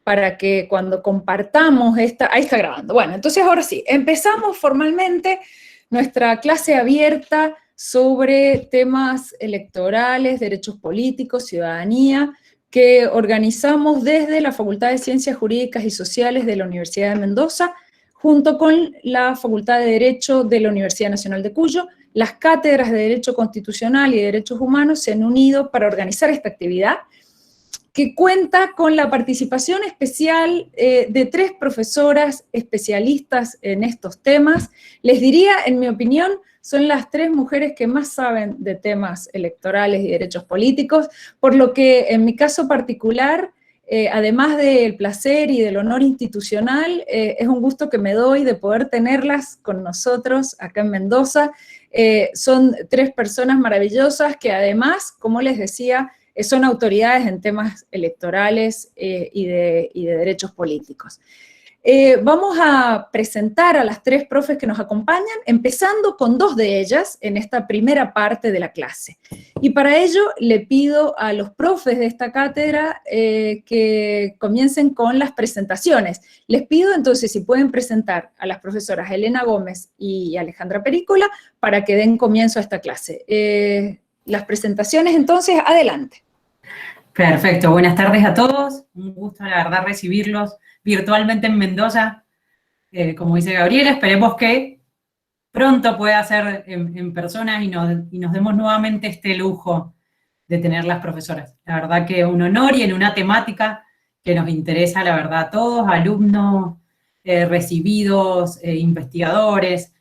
para que cuando compartamos ahí está grabando. Bueno, entonces ahora sí, empezamos formalmente nuestra clase abierta sobre temas electorales, derechos políticos, ciudadanía, que organizamos desde la Facultad de Ciencias Jurídicas y Sociales de la Universidad de Mendoza, junto con la Facultad de Derecho de la Universidad Nacional de Cuyo. Las cátedras de Derecho Constitucional y de Derechos Humanos se han unido para organizar esta actividad, que cuenta con la participación especial de 3 profesoras especialistas en estos temas. Les diría, en mi opinión, son las 3 mujeres que más saben de temas electorales y derechos políticos, por lo que en mi caso particular, además del placer y del honor institucional, es un gusto que me doy de poder tenerlas con nosotros acá en Mendoza. Son 3 personas maravillosas que además, como les decía, son autoridades en temas electorales y de derechos políticos. Vamos a presentar a las 3 profes que nos acompañan, empezando con 2 de ellas en esta primera parte de la clase. Y para ello le pido a los profes de esta cátedra que comiencen con las presentaciones. Les pido entonces si pueden presentar a las profesoras Elena Gómez y Alejandra Perícola para que den comienzo a esta clase. Las presentaciones entonces, adelante. Perfecto, buenas tardes a todos. Un gusto, la verdad, recibirlos virtualmente en Mendoza. Como dice Gabriela, esperemos que pronto pueda ser en persona y nos demos nuevamente este lujo de tener las profesoras. La verdad que un honor y en una temática que nos interesa, la verdad, a todos, alumnos, recibidos, investigadores,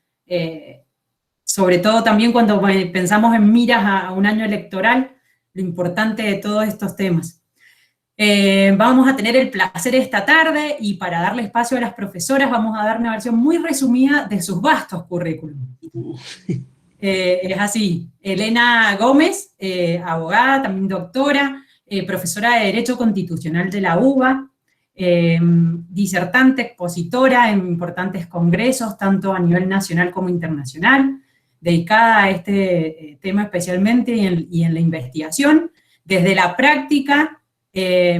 sobre todo también cuando pensamos en miras a un año electoral, lo importante de todos estos temas. Vamos a tener el placer esta tarde y para darle espacio a las profesoras vamos a dar una versión muy resumida de sus vastos currículum. Es así, Elena Gómez, abogada, también doctora, profesora de Derecho Constitucional de la UBA, disertante, expositora en importantes congresos, tanto a nivel nacional como internacional, dedicada a este tema especialmente y en la investigación, desde la práctica,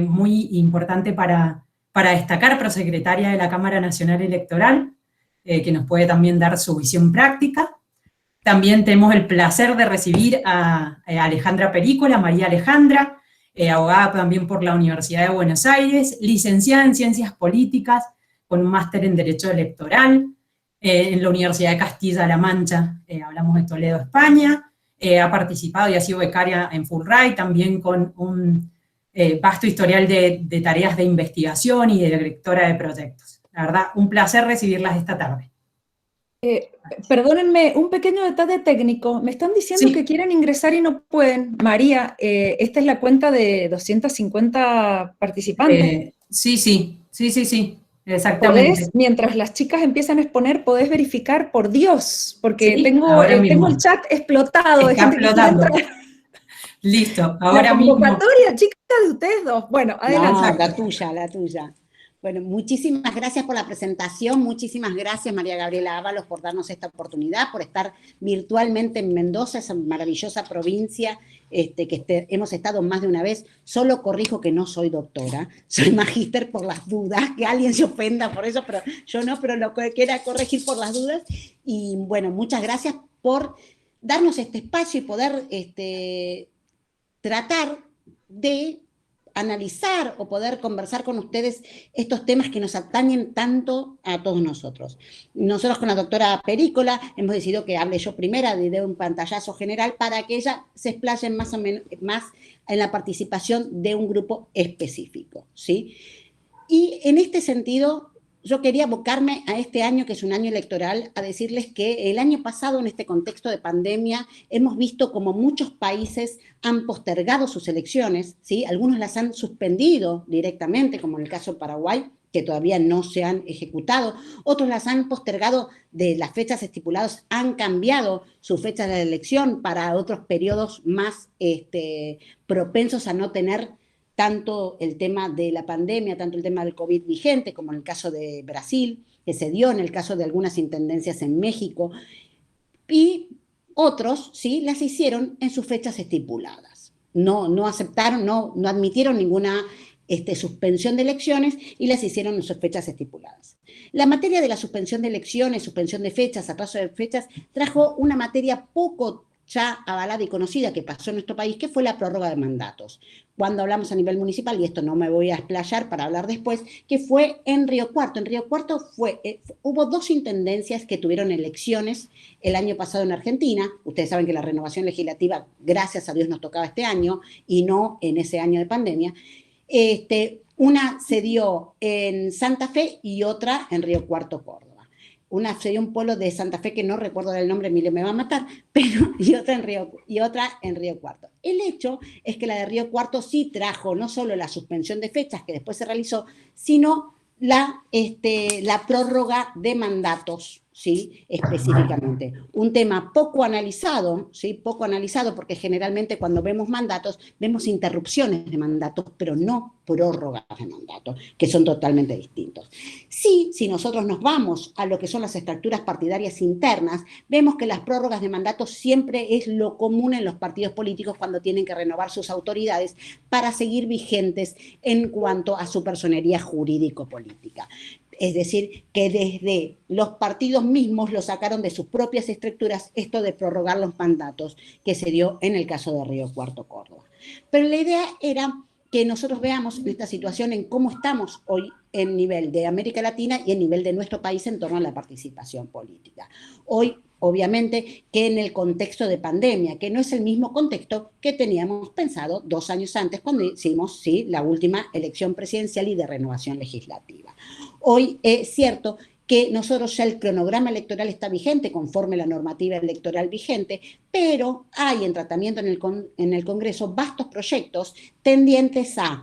muy importante para destacar, prosecretaria de la Cámara Nacional Electoral, que nos puede también dar su visión práctica. También tenemos el placer de recibir a Alejandra Perícola, María Alejandra, abogada también por la Universidad de Buenos Aires, licenciada en Ciencias Políticas, con un máster en Derecho Electoral, en la Universidad de Castilla-La Mancha, hablamos de Toledo, España, ha participado y ha sido becaria en Fulbright, también con un vasto historial de tareas de investigación y de directora de proyectos. La verdad, un placer recibirlas esta tarde. Perdónenme, un pequeño detalle técnico. Me están diciendo que quieren ingresar y no pueden. María, esta es la cuenta de 250 participantes. Sí, exactamente. ¿Podés, mientras las chicas empiezan a exponer, podés verificar, por Dios? Porque sí, tengo el chat explotado. Está explotando. Listo, ahora mismo. La convocatoria, chicas, de ustedes 2. Bueno, adelante. No, la tuya. Bueno, muchísimas gracias por la presentación, muchísimas gracias María Gabriela Ábalos por darnos esta oportunidad, por estar virtualmente en Mendoza, esa maravillosa provincia hemos estado más de una vez. Solo corrijo que no soy doctora, soy magíster por las dudas, que alguien se ofenda por eso, pero yo no, pero lo que quiera corregir por las dudas. Y bueno, muchas gracias por darnos este espacio y poder tratar de analizar o poder conversar con ustedes estos temas que nos atañen tanto a todos nosotros. Nosotros con la doctora Perícola hemos decidido que hable yo primera, de un pantallazo general para que ella se explaye más o menos más en la participación de un grupo específico, ¿sí? Y en este sentido, yo quería abocarme a este año, que es un año electoral, a decirles que el año pasado, en este contexto de pandemia, hemos visto como muchos países han postergado sus elecciones, ¿sí? Algunos las han suspendido directamente, como en el caso de Paraguay, que todavía no se han ejecutado. Otros las han postergado de las fechas estipuladas, han cambiado su fecha de elección para otros periodos más propensos a no tener tanto el tema de la pandemia, tanto el tema del COVID vigente, como en el caso de Brasil, que se dio en el caso de algunas intendencias en México, y otros, sí, las hicieron en sus fechas estipuladas. No aceptaron, no admitieron ninguna suspensión de elecciones y las hicieron en sus fechas estipuladas. La materia de la suspensión de elecciones, suspensión de fechas, atraso de fechas, trajo una materia poco ya avalada y conocida que pasó en nuestro país, que fue la prórroga de mandatos. Cuando hablamos a nivel municipal, y esto no me voy a explayar para hablar después, que fue en Río Cuarto. En Río Cuarto hubo 2 intendencias que tuvieron elecciones el año pasado en Argentina. Ustedes saben que la renovación legislativa, gracias a Dios, nos tocaba este año y no en ese año de pandemia. Una se dio en Santa Fe y otra en Río Cuarto, Córdoba. Una se dio un pueblo de Santa Fe que no recuerdo el nombre, Emilio me va a matar, y otra en Río Cuarto. El hecho es que la de Río Cuarto sí trajo no solo la suspensión de fechas que después se realizó, sino la prórroga de mandatos, ¿sí? Específicamente. Un tema poco analizado, ¿sí? Poco analizado, porque generalmente cuando vemos mandatos, vemos interrupciones de mandatos, pero no prórrogas de mandatos, que son totalmente distintos. Sí, si nosotros nos vamos a lo que son las estructuras partidarias internas, vemos que las prórrogas de mandatos siempre es lo común en los partidos políticos cuando tienen que renovar sus autoridades para seguir vigentes en cuanto a su personería jurídico-política. Es decir, que desde los partidos mismos lo sacaron de sus propias estructuras esto de prorrogar los mandatos que se dio en el caso de Río Cuarto, Córdoba. Pero la idea era que nosotros veamos esta situación en cómo estamos hoy en nivel de América Latina y en nivel de nuestro país en torno a la participación política. Hoy, obviamente, que en el contexto de pandemia, que no es el mismo contexto que teníamos pensado 2 años antes cuando hicimos, sí, la última elección presidencial y de renovación legislativa. Hoy es cierto que nosotros ya el cronograma electoral está vigente conforme la normativa electoral vigente, pero hay en tratamiento en el Congreso vastos proyectos tendientes a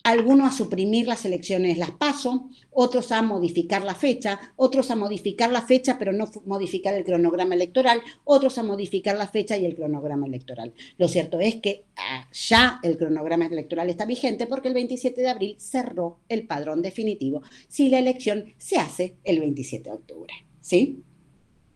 algunos a suprimir las elecciones, las PASO, otros a modificar la fecha, otros a modificar la fecha pero no modificar el cronograma electoral, otros a modificar la fecha y el cronograma electoral. Lo cierto es que ya el cronograma electoral está vigente porque el 27 de abril cerró el padrón definitivo si la elección se hace el 27 de octubre, ¿sí?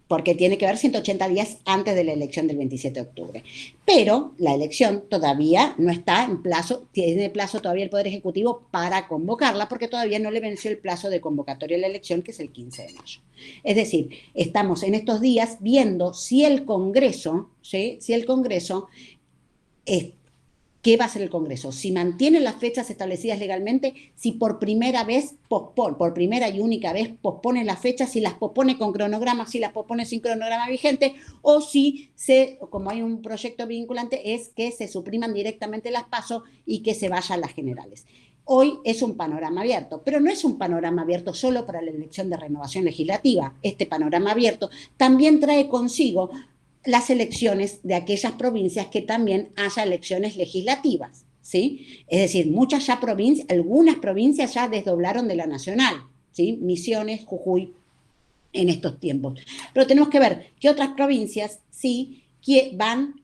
Porque tiene que ver 180 días antes de la elección del 27 de octubre. Pero la elección todavía no está en plazo, tiene plazo todavía el Poder Ejecutivo para convocarla, porque todavía no le venció el plazo de convocatoria a la elección, que es el 15 de mayo. Es decir, estamos en estos días viendo si el Congreso, ¿sí? Si el Congreso ¿qué va a hacer el Congreso? Si mantiene las fechas establecidas legalmente, si por primera vez por primera y única vez pospone las fechas, si las pospone con cronograma, si las pospone sin cronograma vigente, o si como hay un proyecto vinculante, es que se supriman directamente las PASO y que se vayan las generales. Hoy es un panorama abierto, pero no es un panorama abierto solo para la elección de renovación legislativa. Este panorama abierto también trae consigo las elecciones de aquellas provincias que también haya elecciones legislativas, ¿sí? Es decir, algunas provincias ya desdoblaron de la nacional, ¿sí? Misiones, Jujuy, en estos tiempos. Pero tenemos que ver qué otras provincias sí que van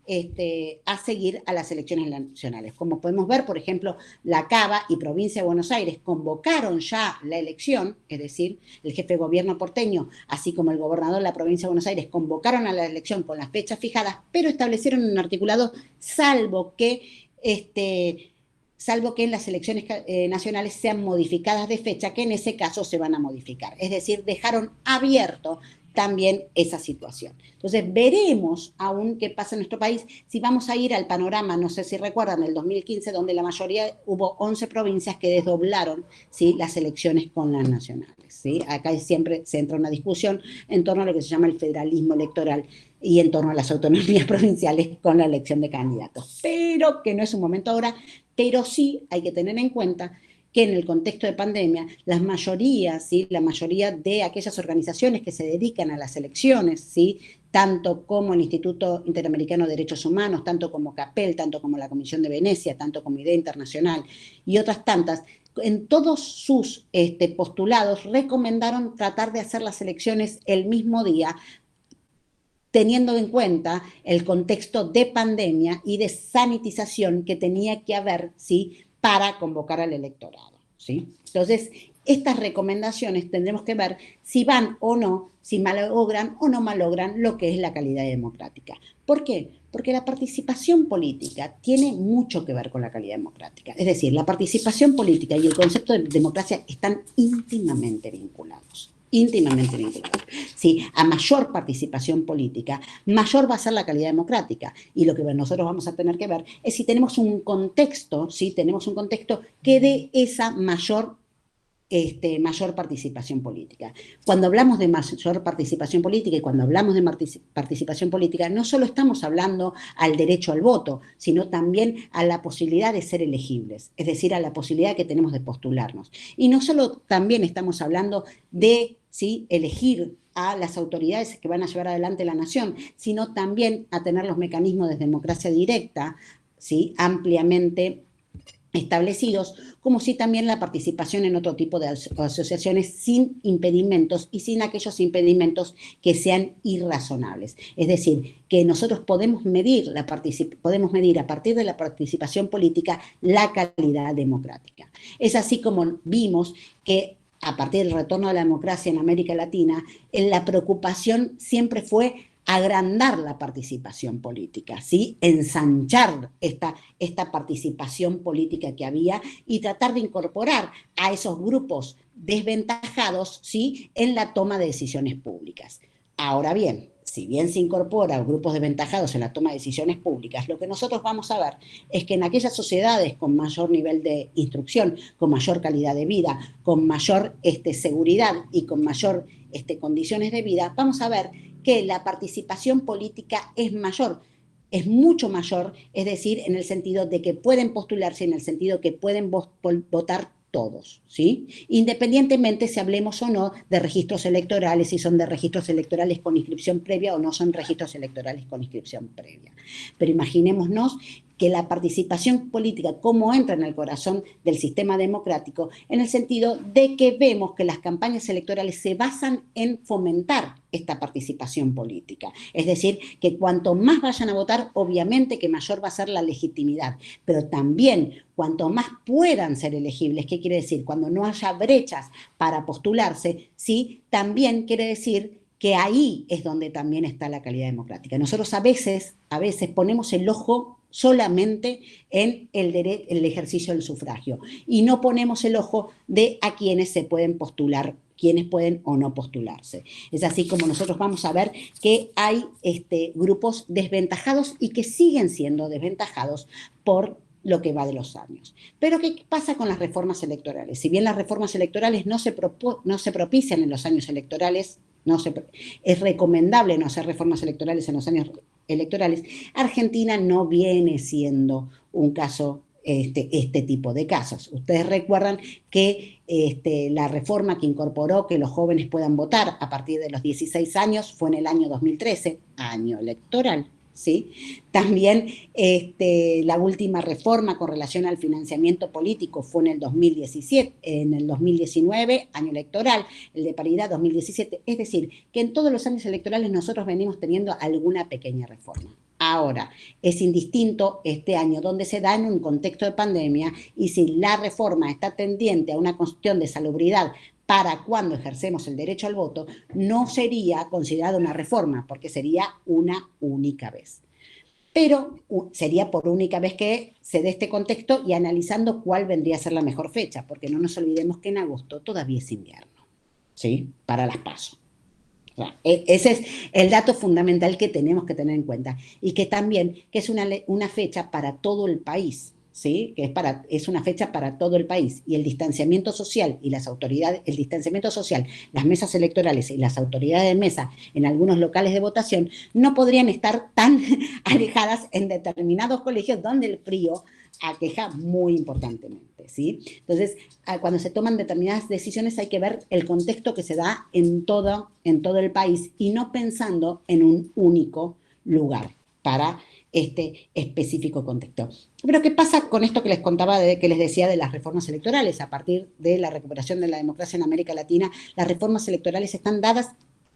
a seguir a las elecciones nacionales. Como podemos ver, por ejemplo, la Cava y Provincia de Buenos Aires convocaron ya la elección, es decir, el jefe de gobierno porteño, así como el gobernador de la Provincia de Buenos Aires, convocaron a la elección con las fechas fijadas, pero establecieron un articulado, salvo que en las elecciones nacionales sean modificadas de fecha, que en ese caso se van a modificar. Es decir, dejaron abierto también esa situación. Entonces, veremos aún qué pasa en nuestro país, si vamos a ir al panorama, no sé si recuerdan, el 2015, donde la mayoría, hubo 11 provincias que desdoblaron, ¿sí?, las elecciones con las nacionales, ¿sí? Acá siempre se entra una discusión en torno a lo que se llama el federalismo electoral y en torno a las autonomías provinciales con la elección de candidatos, pero que no es un momento ahora, pero sí hay que tener en cuenta que en el contexto de pandemia, la mayoría de aquellas organizaciones que se dedican a las elecciones, ¿sí?, tanto como el Instituto Interamericano de Derechos Humanos, tanto como CAPEL, tanto como la Comisión de Venecia, tanto como IDEA Internacional y otras tantas, en todos sus postulados recomendaron tratar de hacer las elecciones el mismo día, teniendo en cuenta el contexto de pandemia y de sanitización que tenía que haber, ¿sí?, para convocar al electorado, ¿sí? Entonces, estas recomendaciones tendremos que ver si van o no, si malogran o no malogran lo que es la calidad democrática. ¿Por qué? Porque la participación política tiene mucho que ver con la calidad democrática. Es decir, la participación política y el concepto de democracia están íntimamente vinculados. Íntimamente vinculados. ¿Sí? A mayor participación política, mayor va a ser la calidad democrática. Y lo que nosotros vamos a tener que ver es si tenemos un contexto, ¿sí? Tenemos un contexto que dé esa mayor participación política. Cuando hablamos de mayor participación política y cuando hablamos de participación política, no solo estamos hablando al derecho al voto, sino también a la posibilidad de ser elegibles, es decir, a la posibilidad que tenemos de postularnos. Y no solo también estamos hablando de, ¿sí?, elegir a las autoridades que van a llevar adelante la nación, sino también a tener los mecanismos de democracia directa, ¿sí?, ampliamente establecidos, como sí también la participación en otro tipo de asociaciones sin impedimentos y sin aquellos impedimentos que sean irrazonables. Es decir, que nosotros podemos medir a partir de la participación política la calidad democrática. Es así como vimos que a partir del retorno de la democracia en América Latina, la preocupación siempre fue agrandar la participación política, ¿sí? Ensanchar esta participación política que había y tratar de incorporar a esos grupos desventajados, ¿sí?, en la toma de decisiones públicas. Ahora bien, si bien se incorpora a grupos desventajados en la toma de decisiones públicas, lo que nosotros vamos a ver es que en aquellas sociedades con mayor nivel de instrucción, con mayor calidad de vida, con mayor seguridad y con mayor condiciones de vida, vamos a ver que la participación política es mayor, es mucho mayor, es decir, en el sentido de que pueden postularse, en el sentido que pueden votar todos, ¿sí? Independientemente si hablemos o no de registros electorales, si son de registros electorales con inscripción previa o no son registros electorales con inscripción previa. Pero imaginémonos que la participación política, cómo entra en el corazón del sistema democrático, en el sentido de que vemos que las campañas electorales se basan en fomentar esta participación política. Es decir, que cuanto más vayan a votar, obviamente que mayor va a ser la legitimidad, pero también cuanto más puedan ser elegibles, ¿qué quiere decir? Cuando no haya brechas para postularse, ¿sí?, también quiere decir que ahí es donde también está la calidad democrática. Nosotros a veces ponemos el ojo solamente en el ejercicio del sufragio y no ponemos el ojo de a quienes se pueden postular, quienes pueden o no postularse. Es así como nosotros vamos a ver que hay grupos desventajados y que siguen siendo desventajados por lo que va de los años. Pero ¿qué pasa con las reformas electorales? Si bien las reformas electorales no se propician en los años electorales, es recomendable no hacer reformas electorales en los años electorales, Argentina no viene siendo un caso, este tipo de casos. Ustedes recuerdan que la reforma que incorporó que los jóvenes puedan votar a partir de los 16 años fue en el año 2013, año electoral, ¿sí? También la última reforma con relación al financiamiento político fue en el 2017, en el 2019, año electoral, el de paridad 2017. Es decir, que en todos los años electorales nosotros venimos teniendo alguna pequeña reforma. Ahora, es indistinto este año donde se da en un contexto de pandemia y si la reforma está tendiente a una cuestión de salubridad para cuando ejercemos el derecho al voto, no sería considerada una reforma, porque sería una única vez. Pero sería por única vez que se dé este contexto y analizando cuál vendría a ser la mejor fecha, porque no nos olvidemos que en agosto todavía es invierno, ¿sí?, para las PASO. O sea, ese es el dato fundamental que tenemos que tener en cuenta y que también que es una fecha para todo el país, ¿sí?, que es una fecha para todo el país y el distanciamiento social y las autoridades, el distanciamiento social, las mesas electorales y las autoridades de mesa en algunos locales de votación no podrían estar tan alejadas en determinados colegios donde el frío aqueja muy importantemente, ¿sí? Entonces, cuando se toman determinadas decisiones hay que ver el contexto que se da en todo el país y no pensando en un único lugar para este específico contexto. Pero ¿qué pasa con esto que les contaba, que les decía de las reformas electorales? A partir de la recuperación de la democracia en América Latina, las reformas electorales están dadas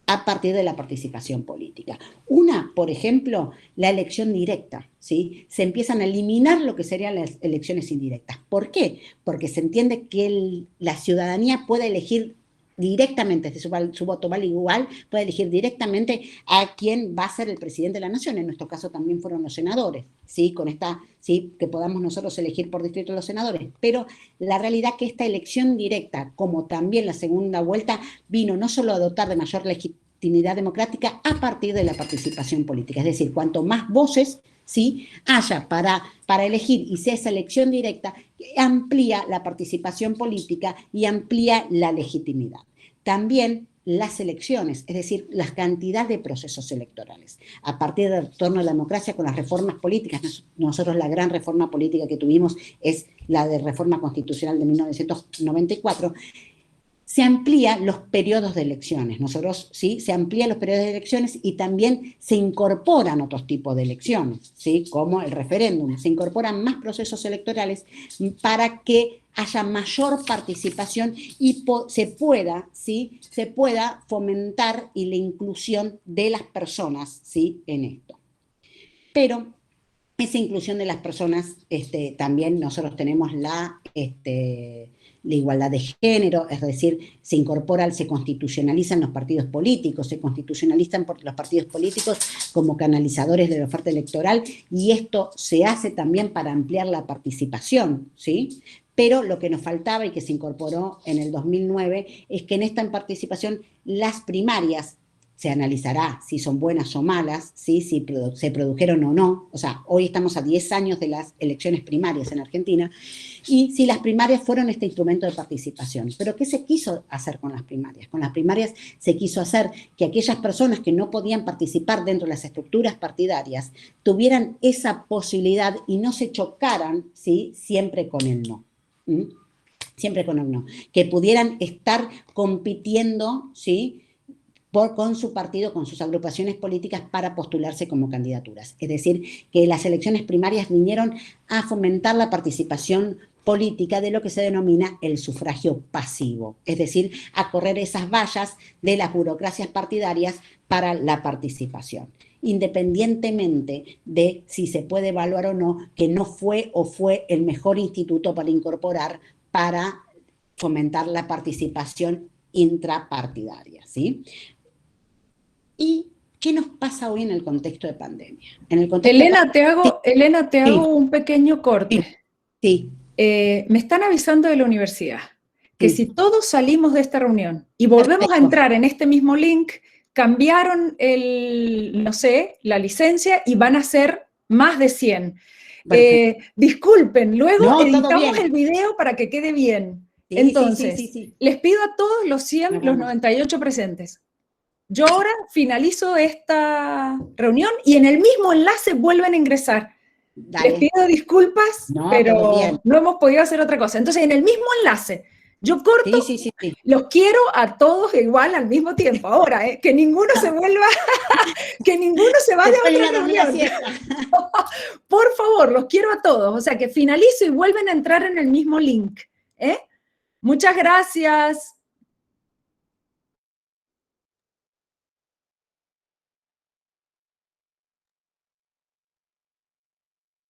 a partir de la participación política. Una, por ejemplo, la elección directa, ¿sí? Se empiezan a eliminar lo que serían las elecciones indirectas. ¿Por qué? Porque se entiende que la ciudadanía puede elegir directamente, desde su voto vale igual, puede elegir directamente a quién va a ser el presidente de la nación. En nuestro caso también fueron los senadores, ¿sí? Con esta, ¿sí? Que podamos nosotros elegir por distrito los senadores. Pero la realidad es que esta elección directa, como también la segunda vuelta, vino no solo a dotar de mayor legitimidad democrática a partir de la participación política. Es decir, cuanto más voces, ¿sí? haya para elegir y sea esa elección directa, amplía la participación política y amplía la legitimidad. También las elecciones, es decir, la cantidad de procesos electorales. A partir del retorno a la democracia con las reformas políticas, nosotros la gran reforma política que tuvimos es la de reforma constitucional de 1994, se amplían los periodos de elecciones. Nosotros, ¿sí? Se amplían los periodos de elecciones y también se incorporan otros tipos de elecciones, ¿sí? Como el referéndum. Se incorporan más procesos electorales para que haya mayor participación y se pueda, ¿sí? Se pueda fomentar y la inclusión de las personas, ¿sí? En esto. Pero esa inclusión de las personas, también nosotros tenemos la igualdad de género, es decir, se constitucionalizan los partidos políticos, se constitucionalizan los partidos políticos como canalizadores de la oferta electoral, y esto se hace también para ampliar la participación, ¿sí? Pero lo que nos faltaba y que se incorporó en el 2009 es que en esta participación las primarias, se analizará si son buenas o malas, ¿sí? Si se produjeron o no. O sea, hoy estamos a 10 años de las elecciones primarias en Argentina, y si las primarias fueron este instrumento de participación. Pero ¿qué se quiso hacer con las primarias? Con las primarias se quiso hacer que aquellas personas que no podían participar dentro de las estructuras partidarias tuvieran esa posibilidad y no se chocaran, ¿sí? Siempre con el no. Siempre con el no. Que pudieran estar compitiendo, ¿sí? Con su partido, con sus agrupaciones políticas para postularse como candidaturas. Es decir, que las elecciones primarias vinieron a fomentar la participación política de lo que se denomina el sufragio pasivo, es decir, a correr esas vallas de las burocracias partidarias para la participación, independientemente de si se puede evaluar o no que no fue o fue el mejor instituto para incorporar, para fomentar la participación intrapartidaria, ¿sí? ¿Y qué nos pasa hoy en el contexto de pandemia? En el contexto Elena, te hago un pequeño corte. Sí. Me están avisando de la universidad que Sí. si todos salimos de esta reunión y volvemos a entrar en este mismo link, cambiaron la licencia y van a ser más de 100. Disculpen, luego editamos el video para que quede bien. Sí, entonces, sí. Les pido a todos los 100, los 98 presentes. Yo ahora finalizo esta reunión y en el mismo enlace vuelven a ingresar. Dale. Les pido disculpas, pero no hemos podido hacer otra cosa. Entonces, en el mismo enlace, yo corto, sí. Los quiero a todos igual al mismo tiempo. Ahora, que ninguno se vuelva, que ninguno se vaya a otra reunión. Por favor, los quiero a todos. O sea, que finalizo y vuelven a entrar en el mismo link. Muchas gracias.